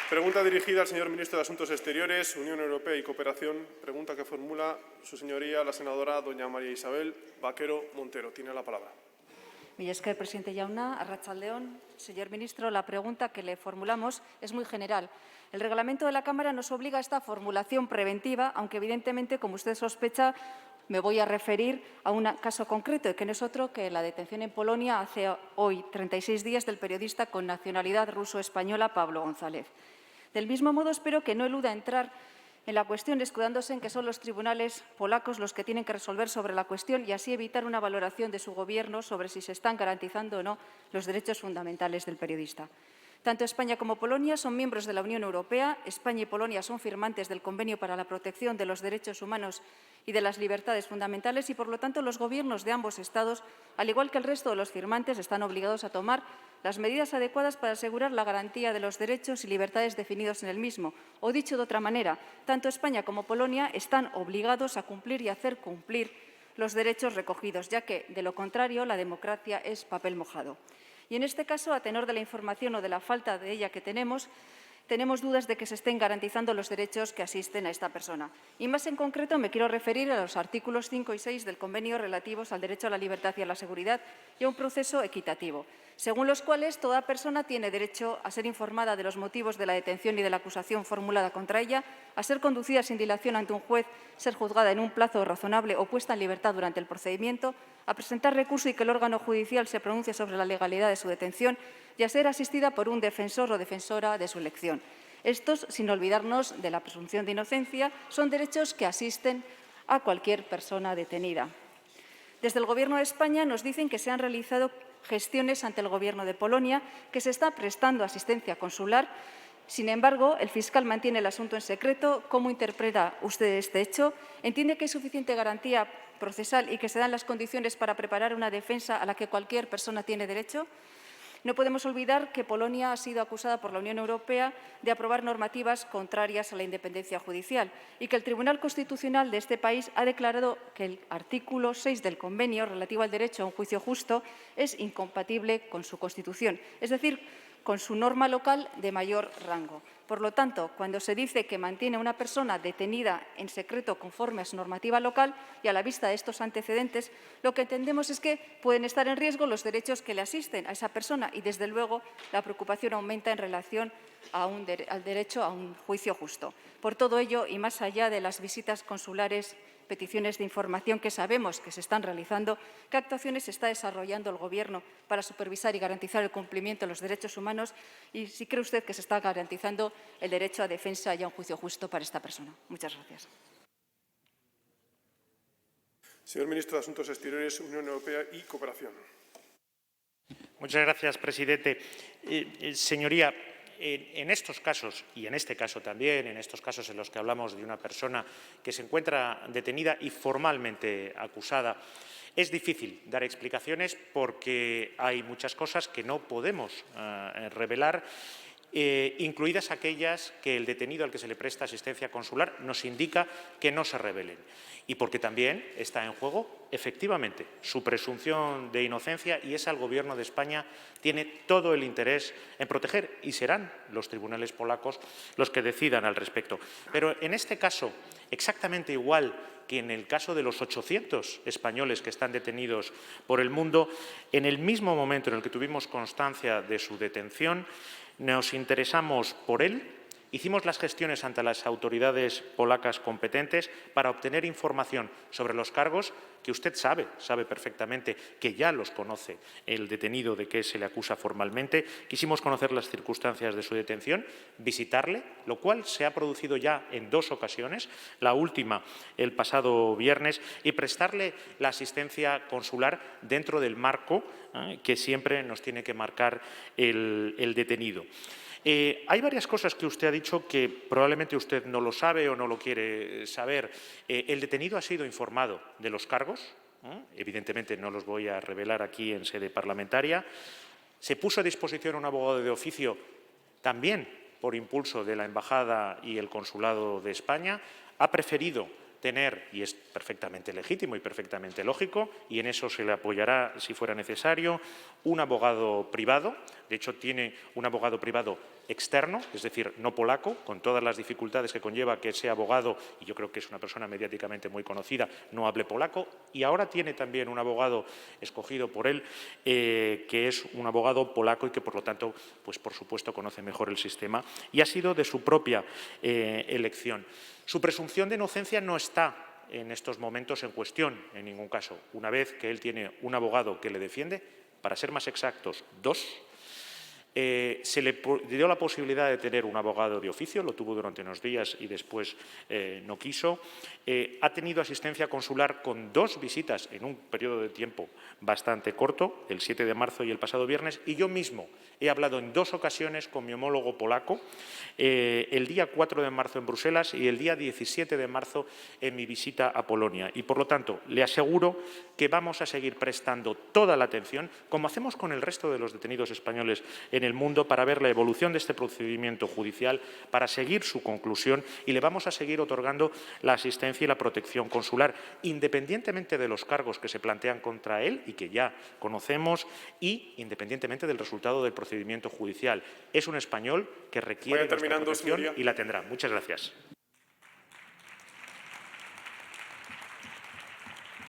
Pregunta dirigida al señor ministro de Asuntos Exteriores, Unión Europea y Cooperación. Pregunta que formula su señoría, la senadora doña María Isabel Vaquero Montero. Tiene la palabra. Mila esker, presidente Jauna. Arratsaldeon. Señor ministro, la pregunta que le formulamos es muy general. El reglamento de la Cámara nos obliga a esta formulación preventiva, aunque evidentemente, como usted sospecha, me voy a referir a un caso concreto, que no es otro que la detención en Polonia hace hoy 36 días del periodista con nacionalidad ruso-española Pablo González. Del mismo modo, espero que no eluda entrar en la cuestión, escudándose en que son los tribunales polacos los que tienen que resolver sobre la cuestión y así evitar una valoración de su Gobierno sobre si se están garantizando o no los derechos fundamentales del periodista. Tanto España como Polonia son miembros de la Unión Europea. España y Polonia son firmantes del Convenio para la Protección de los Derechos Humanos y de las Libertades Fundamentales y, por lo tanto, los Gobiernos de ambos Estados, al igual que el resto de los firmantes, están obligados a tomar las medidas adecuadas para asegurar la garantía de los derechos y libertades definidos en el mismo. O, dicho de otra manera, tanto España como Polonia están obligados a cumplir y hacer cumplir los derechos recogidos, ya que, de lo contrario, la democracia es papel mojado. Y en este caso, a tenor de la información o de la falta de ella que tenemos dudas de que se estén garantizando los derechos que asisten a esta persona. Y más en concreto me quiero referir a los artículos 5 y 6 del convenio relativos al derecho a la libertad y a la seguridad y a un proceso equitativo, según los cuales toda persona tiene derecho a ser informada de los motivos de la detención y de la acusación formulada contra ella, a ser conducida sin dilación ante un juez, ser juzgada en un plazo razonable o puesta en libertad durante el procedimiento, a presentar recurso y que el órgano judicial se pronuncie sobre la legalidad de su detención y a ser asistida por un defensor o defensora de su elección. Estos, sin olvidarnos de la presunción de inocencia, son derechos que asisten a cualquier persona detenida. Desde el Gobierno de España nos dicen que se han realizado gestiones ante el Gobierno de Polonia, que se está prestando asistencia consular. Sin embargo, el fiscal mantiene el asunto en secreto. ¿Cómo interpreta usted este hecho? ¿Entiende que hay suficiente garantía procesal y que se dan las condiciones para preparar una defensa a la que cualquier persona tiene derecho? No podemos olvidar que Polonia ha sido acusada por la Unión Europea de aprobar normativas contrarias a la independencia judicial y que el Tribunal Constitucional de este país ha declarado que el artículo 6 del convenio relativo al derecho a un juicio justo es incompatible con su Constitución, es decir, con su norma local de mayor rango. Por lo tanto, cuando se dice que mantiene a una persona detenida en secreto conforme a su normativa local y a la vista de estos antecedentes, lo que entendemos es que pueden estar en riesgo los derechos que le asisten a esa persona y, desde luego, la preocupación aumenta en relación al derecho a un juicio justo. Por todo ello, y más allá de las visitas consulares, peticiones de información que sabemos que se están realizando, ¿qué actuaciones está desarrollando el Gobierno para supervisar y garantizar el cumplimiento de los derechos humanos? Y si cree usted que se está garantizando el derecho a defensa y a un juicio justo para esta persona. Muchas gracias. Señor ministro de Asuntos Exteriores, Unión Europea y Cooperación. Muchas gracias, presidente. Señoría, en estos casos, y en este caso también, en estos casos en los que hablamos de una persona que se encuentra detenida y formalmente acusada, es difícil dar explicaciones porque hay muchas cosas que no podemos revelar, incluidas aquellas que el detenido al que se le presta asistencia consular nos indica que no se revelen. Y porque también está en juego, efectivamente, su presunción de inocencia y esa el Gobierno de España tiene todo el interés en proteger y serán los tribunales polacos los que decidan al respecto. Pero en este caso, exactamente igual que en el caso de los 800 españoles que están detenidos por el mundo, en el mismo momento en el que tuvimos constancia de su detención, nos interesamos por él. Hicimos las gestiones ante las autoridades polacas competentes para obtener información sobre los cargos que usted sabe perfectamente que ya los conoce el detenido de que se le acusa formalmente. Quisimos conocer las circunstancias de su detención, visitarle, lo cual se ha producido ya en 2 ocasiones, la última el pasado viernes, y prestarle la asistencia consular dentro del marco que siempre nos tiene que marcar el detenido. Hay varias cosas que usted ha dicho que probablemente usted no lo sabe o no lo quiere saber. El detenido ha sido informado de los cargos, evidentemente no los voy a revelar aquí en sede parlamentaria. Se puso a disposición un abogado de oficio también por impulso de la Embajada y el Consulado de España. Ha preferido tener, y es perfectamente legítimo y perfectamente lógico, y en eso se le apoyará si fuera necesario, un abogado privado. De hecho, tiene un abogado privado externo, es decir, no polaco, con todas las dificultades que conlleva que ese abogado, y yo creo que es una persona mediáticamente muy conocida, no hable polaco, y ahora tiene también un abogado escogido por él, que es un abogado polaco y que, por lo tanto, pues por supuesto, conoce mejor el sistema y ha sido de su propia elección. Su presunción de inocencia no está en estos momentos en cuestión, en ningún caso. Una vez que él tiene un abogado que le defiende, para ser más exactos, 2, se le dio la posibilidad de tener un abogado de oficio, lo tuvo durante unos días y después no quiso. Ha tenido asistencia consular con 2 visitas en un periodo de tiempo bastante corto, el 7 de marzo y el pasado viernes, y yo mismo he hablado en 2 ocasiones con mi homólogo polaco, el día 4 de marzo en Bruselas y el día 17 de marzo en mi visita a Polonia. Y, por lo tanto, le aseguro que vamos a seguir prestando toda la atención, como hacemos con el resto de los detenidos españoles en el mundo, para ver la evolución de este procedimiento judicial, para seguir su conclusión, y le vamos a seguir otorgando la asistencia y la protección consular, independientemente de los cargos que se plantean contra él y que ya conocemos, y independientemente del resultado del procedimiento judicial. Es un español que requiere nuestra protección y la tendrá. Muchas gracias.